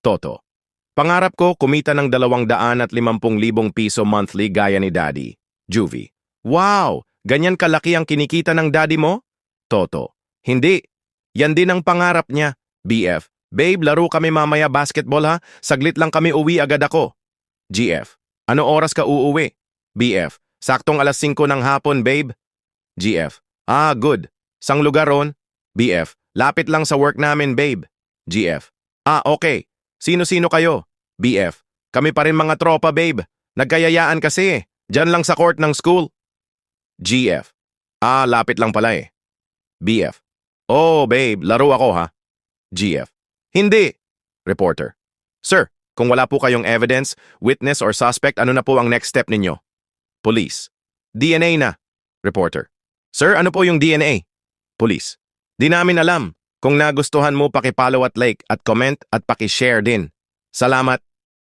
Toto. Pangarap ko kumita ng 250,000 piso monthly gaya ni Daddy. Juvie. Wow! Ganyan kalaki ang kinikita ng daddy mo? Toto. Hindi. Yan din ang pangarap niya. BF. Babe, laro kami mamaya basketball ha? Saglit lang kami uwi agad ako. GF. Ano oras ka uuwi? BF. Saktong alas 5 ng hapon, babe. GF. Ah, good. Sang lugar ron? BF. Lapit lang sa work namin, babe. GF. Ah, okay. Sino-sino kayo? BF. Kami pa rin mga tropa, babe. Nagkayayaan kasi eh. Diyan lang sa court ng school. GF. Ah, lapit lang pala eh. BF. Oh, babe, laro ako ha. GF. Hindi. Reporter. Sir, kung wala po kayong evidence, witness or suspect, ano na po ang next step ninyo? Police. DNA na. Reporter. Sir, ano po yung DNA? Police. Di namin alam. Kung nagustuhan mo, paki-follow at like at comment at paki-share din. Salamat.